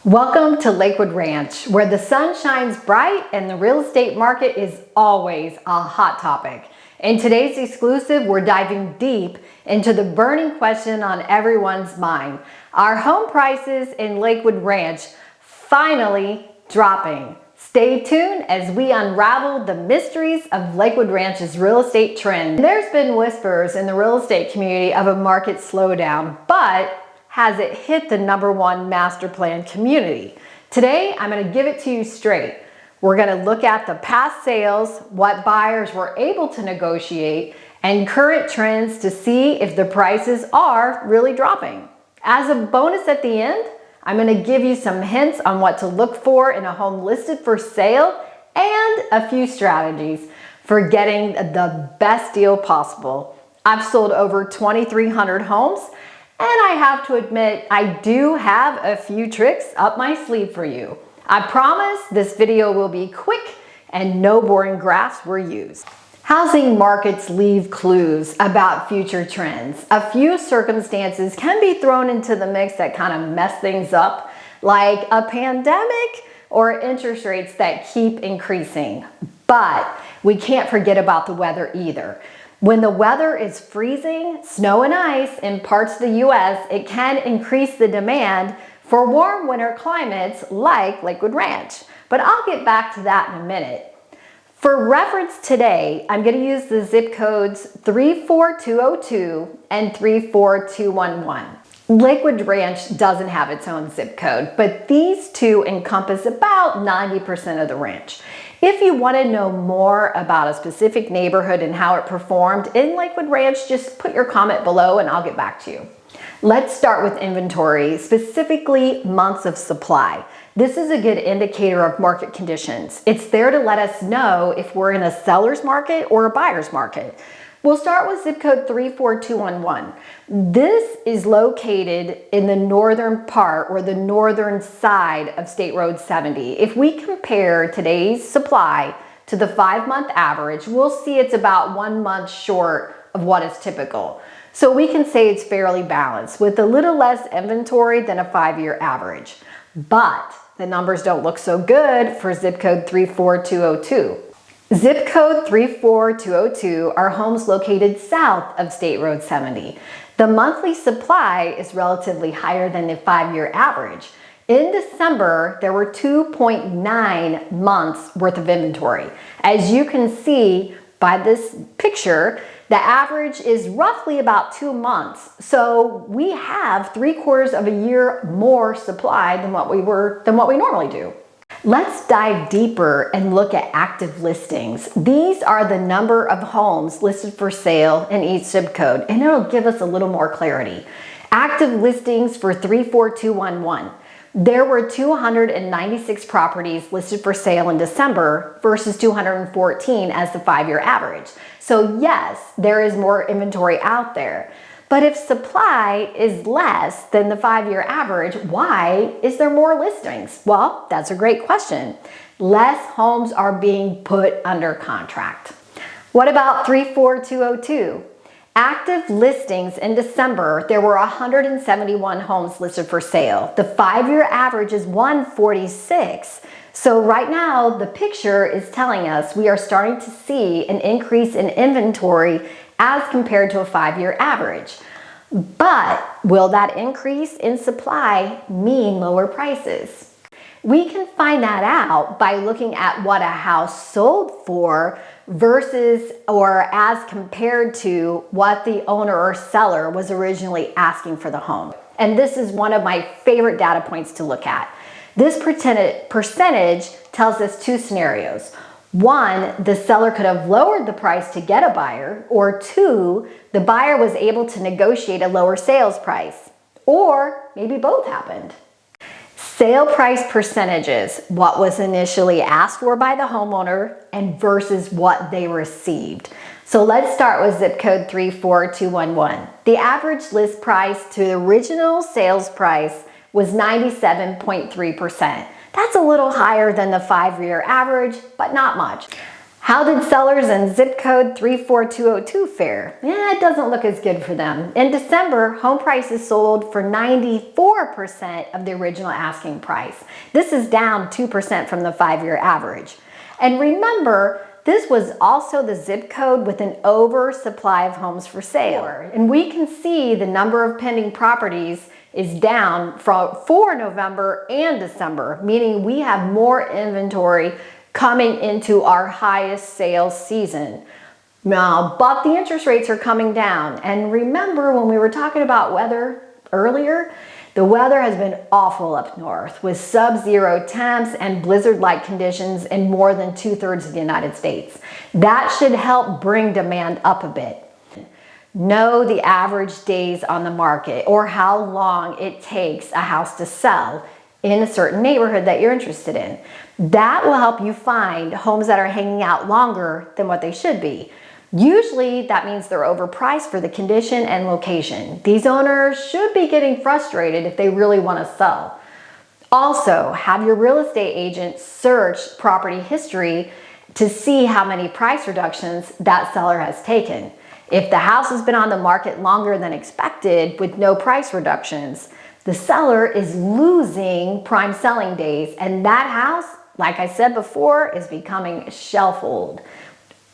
Welcome to Lakewood Ranch, where the sun shines bright and the real estate market is always a hot topic. In today's exclusive, we're diving deep into the burning question on everyone's mind. Are home prices in Lakewood Ranch finally dropping? Stay tuned as we unravel the mysteries of Lakewood Ranch's real estate trend. There's been whispers in the real estate community of a market slowdown, but has it hit the #1 master plan community? Today, I'm going to give it to you straight. We're going to look at the past sales, what buyers were able to negotiate, and current trends to see if the prices are really dropping. As a bonus at the end, I'm going to give you some hints on what to look for in a home listed for sale and a few strategies for getting the best deal possible. I've sold over 2,300 homes, and I have to admit, I do have a few tricks up my sleeve for you. I promise this video will be quick and no boring graphs were used. Housing markets leave clues about future trends. A few circumstances can be thrown into the mix that kind of mess things up, like a pandemic or interest rates that keep increasing. But we can't forget about the weather either. When the weather is freezing, snow and ice in parts of the US, it can increase the demand for warm winter climates like Lakewood Ranch. But I'll get back to that in a minute. For reference today, I'm going to use the zip codes 34202 and 34211. Lakewood Ranch doesn't have its own zip code, but these two encompass about 90% of the ranch. If you want to know more about a specific neighborhood and how it performed in Lakewood Ranch, just put your comment below and I'll get back to you. Let's start with inventory, specifically months of supply. This is a good indicator of market conditions. It's there to let us know if we're in a seller's market or a buyer's market. We'll start with zip code 34211. This is located in the northern part or the northern side of State Road 70. If we compare today's supply to the 5-month average, we'll see it's about 1 month short of what is typical. So we can say it's fairly balanced with a little less inventory than a 5-year average. But the numbers don't look so good for zip code 34202. Zip code 34202 are homes located south of State Road 70. The monthly supply is relatively higher than the 5-year average. In December, there were 2.9 months worth of inventory. As you can see by this picture, the average is roughly about 2 months. So we have 3/4 of a year more supply than what we normally do. Let's dive deeper and look at active listings. These are the number of homes listed for sale in each zip code, and it'll give us a little more clarity. Active listings for 34211. There were 296 properties listed for sale in December versus 214 as the 5-year average. So yes, there is more inventory out there. But if supply is less than the 5-year average, why is there more listings? Well, that's a great question. Less homes are being put under contract. What about 34202? Active listings in December, there were 171 homes listed for sale. The 5-year average is 146. So right now, the picture is telling us we are starting to see an increase in inventory as compared to a 5-year average. But will that increase in supply mean lower prices? We can find that out by looking at what a house sold for versus or as compared to what the owner or seller was originally asking for the home. And this is one of my favorite data points to look at. This percentage tells us 2 scenarios. 1, the seller could have lowered the price to get a buyer, or 2, the buyer was able to negotiate a lower sales price, or maybe both happened. Sale price percentages, what was initially asked for by the homeowner and versus what they received. So let's start with zip code 34211. The average list price to the original sales price was 97.3%. That's a little higher than the 5-year average, but not much. How did sellers in zip code 34202 fare? It doesn't look as good for them. In December, home prices sold for 94% of the original asking price. This is down 2% from the 5-year average. And remember, this was also the zip code with an oversupply of homes for sale. And we can see the number of pending properties is down for November and December, meaning we have more inventory coming into our highest sales season. Now, but the interest rates are coming down. And remember when we were talking about weather earlier, the weather has been awful up north with sub-zero temps and blizzard-like conditions in more than 2/3 of the United States. That should help bring demand up a bit. Know the average days on the market or how long it takes a house to sell in a certain neighborhood that you're interested in. That will help you find homes that are hanging out longer than what they should be. Usually that means they're overpriced for the condition and location. These owners should be getting frustrated if they really want to sell. Also, have your real estate agent search property history to see how many price reductions that seller has taken. If the house has been on the market longer than expected with no price reductions, the seller is losing prime selling days, and that house, like I said before, is becoming shelf hold.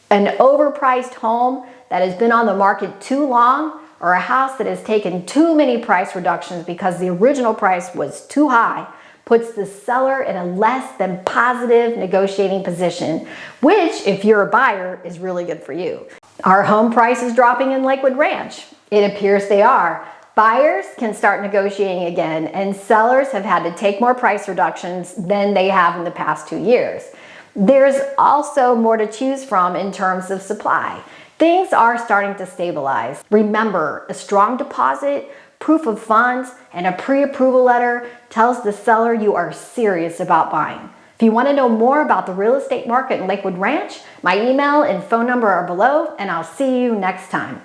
An overpriced home that has been on the market too long, or a house that has taken too many price reductions because the original price was too high, puts the seller in a less than positive negotiating position, which, if you're a buyer, is really good for you. Are home prices dropping in Lakewood Ranch? It appears they are. Buyers can start negotiating again, and sellers have had to take more price reductions than they have in the past 2 years. There's also more to choose from in terms of supply. Things are starting to stabilize. Remember, a strong deposit, proof of funds, and a pre-approval letter tells the seller you are serious about buying. If you want to know more about the real estate market in Lakewood Ranch, my email and phone number are below, and I'll see you next time.